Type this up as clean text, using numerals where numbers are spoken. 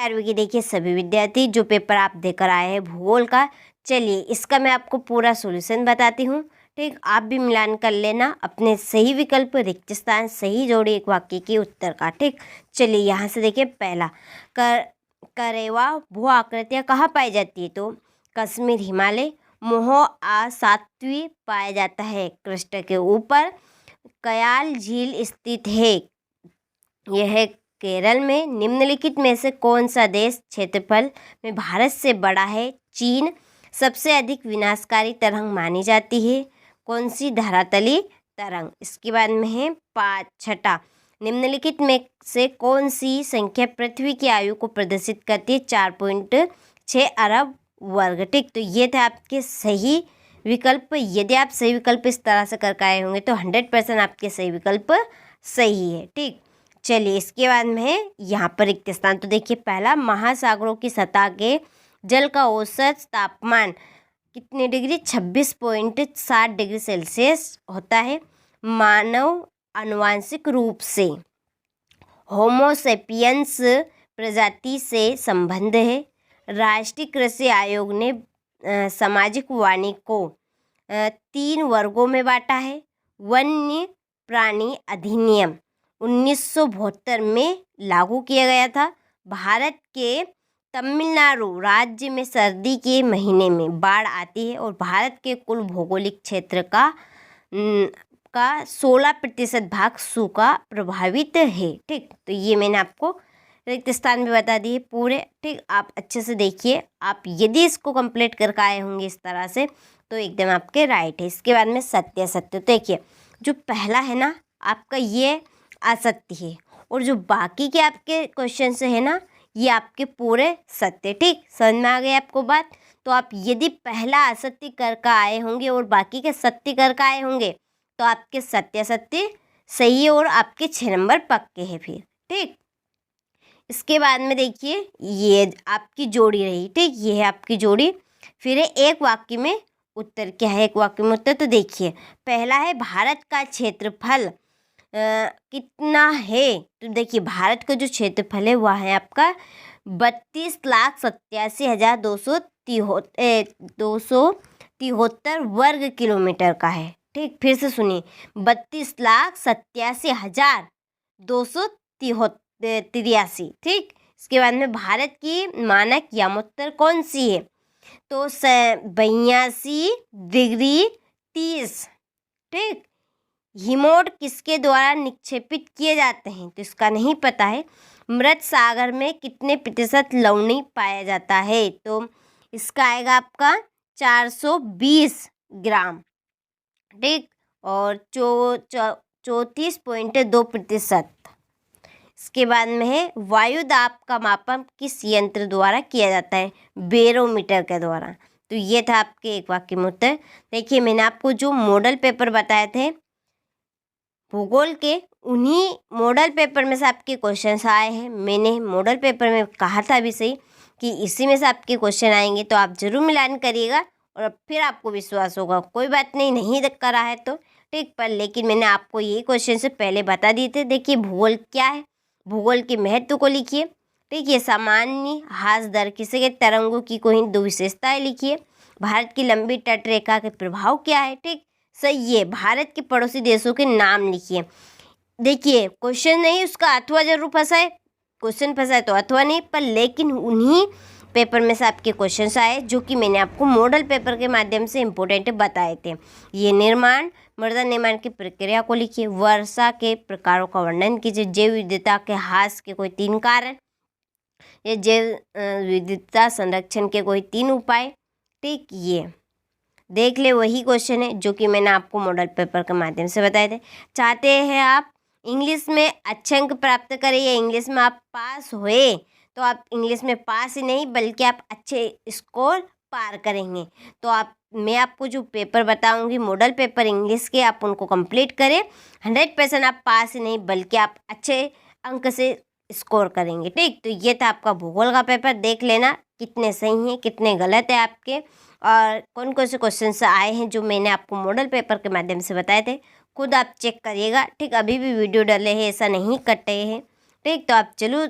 11वीं की देखिए सभी विद्यार्थी जो पेपर आप देकर आए हैं भूगोल का। चलिए इसका मैं आपको पूरा सॉल्यूशन बताती हूँ, ठीक। आप भी मिलान कर लेना अपने सही विकल्प, रिक्त स्थान, सही जोड़ी एक वाक्य के उत्तर का, ठीक। चलिए यहाँ से देखिए पहला, करेवा भू आकृतियाँ कहाँ पाई जाती है? तो कश्मीर, हिमालय। मोहो आ सात्वी पाया जाता है कृष्ण के ऊपर। कयाल झील स्थित है, यह केरल में। निम्नलिखित में से कौन सा देश क्षेत्रफल में भारत से बड़ा है? चीन। सबसे अधिक विनाशकारी तरंग मानी जाती है, कौन सी? धरातली तरंग। इसके बाद में है छठा, निम्नलिखित में से कौन सी संख्या पृथ्वी की आयु को प्रदर्शित करती है? 4.6 अरब वर्ग, ठीक। तो ये थे आपके सही विकल्प। यदि आप सही विकल्प इस तरह से करके आए होंगे तो 100% आपके सही विकल्प सही है, ठीक। चलिए इसके बाद में है यहाँ पर रिक्त स्थान। तो देखिए पहला, महासागरों की सतह के जल का औसत तापमान कितने डिग्री? 26.7 डिग्री सेल्सियस होता है। मानव आनुवांशिक रूप से होमोसेपियंस प्रजाति से संबंध है। राष्ट्रीय कृषि आयोग ने सामाजिक वाणी को 3 वर्गों में बांटा है। वन्य प्राणी अधिनियम 1972 में लागू किया गया था। भारत के तमिलनाडु राज्य में सर्दी के महीने में बाढ़ आती है और भारत के कुल भौगोलिक क्षेत्र का 16% भाग सूखा प्रभावित है, ठीक। तो ये मैंने आपको रिक्त स्थान भी बता दिए पूरे, ठीक। आप अच्छे से देखिए, आप यदि इसको कंप्लीट करके आए होंगे इस तरह से तो एकदम आपके राइट है। इसके बाद में सत्य असत्य। देखिए जो पहला है ना आपका ये असत्य है और जो बाकी के आपके क्वेश्चन से है ना ये आपके पूरे सत्य, ठीक। समझ में आ गई आपको बात? तो आप यदि पहला असत्य करके आए होंगे और बाकी के सत्य करके आए होंगे तो आपके सत्य असत्य सही है और आपके 6 नंबर पक्के हैं फिर, ठीक। इसके बाद में देखिए ये आपकी जोड़ी रही, ठीक। ये है आपकी जोड़ी। फिर है एक वाक्य में उत्तर। क्या है एक वाक्य में उत्तर? तो देखिए पहला है भारत का क्षेत्रफल कितना है? तो देखिए भारत का जो क्षेत्रफल है वह है आपका 32,87,273 वर्ग किलोमीटर का है, ठीक। फिर से सुनिए 32,87,283, ठीक। इसके बाद में भारत की मानक यामोत्तर कौन सी है? तो 82 डिग्री 30, ठीक। हिमोड किसके द्वारा निक्षेपित किए जाते हैं? तो इसका नहीं पता है। मृत सागर में कितने प्रतिशत लवणी पाया जाता है? तो इसका आएगा आपका 420 ग्राम, ठीक। और 34.2%। इसके बाद में है वायु दाब का मापन किस यंत्र द्वारा किया जाता है? बैरोमीटर के द्वारा। तो ये था आपके एक वाक्य में उत्तर। देखिए मैंने आपको जो मॉडल पेपर बताए थे भूगोल के, उन्हीं मॉडल पेपर में से आपके क्वेश्चंस आए हैं। मैंने मॉडल पेपर में कहा था भी सही कि इसी में से आपके क्वेश्चन आएंगे, तो आप जरूर मिलान करिएगा और फिर आपको विश्वास होगा। कोई बात नहीं करा है तो ठीक, पर लेकिन मैंने आपको यही क्वेश्चन से पहले बता दिए थे। देखिए भूगोल क्या है, भूगोल के महत्व को लिखिए, ठीक। ये सामान्य ह्रास दर किसी के तरंगों की कोई 2 विशेषताएं लिखिए। भारत की लंबी तट रेखा के प्रभाव क्या है, ठीक। सही है। भारत के पड़ोसी देशों के नाम लिखिए। देखिए क्वेश्चन नहीं उसका अथवा जरूर फंसा है, क्वेश्चन फंसा है तो अथवा नहीं, पर लेकिन उन्हीं पेपर में से आपके क्वेश्चन आए जो कि मैंने आपको मॉडल पेपर के माध्यम से इम्पोर्टेंट बताए थे। ये निर्माण, मृदा निर्माण की प्रक्रिया को लिखिए। वर्षा के प्रकारों का वर्णन कीजिए। जैव विविधता के ह्रास के कोई 3 कारण, ये जैव विविधता संरक्षण के कोई 3 उपाय, ठीक। ये देख ले वही क्वेश्चन है जो कि मैंने आपको मॉडल पेपर के माध्यम से बताए थे। चाहते हैं आप इंग्लिश में अच्छे अंक प्राप्त करें या इंग्लिश में आप पास हुए, तो आप इंग्लिश में पास ही नहीं बल्कि आप अच्छे स्कोर पार करेंगे। तो मैं आपको जो पेपर बताऊंगी मॉडल पेपर इंग्लिश के, आप उनको कंप्लीट करें। 100% आप पास ही नहीं बल्कि आप अच्छे अंक से स्कोर करेंगे, ठीक। तो ये था आपका भूगोल का पेपर। देख लेना कितने सही हैं कितने गलत है आपके, और कौन कौन से क्वेश्चन आए हैं जो मैंने आपको मॉडल पेपर के माध्यम से बताए थे। खुद आप चेक करिएगा, ठीक। अभी भी वीडियो डाले हैं, ऐसा नहीं कटे हैं, ठीक। तो आप चलो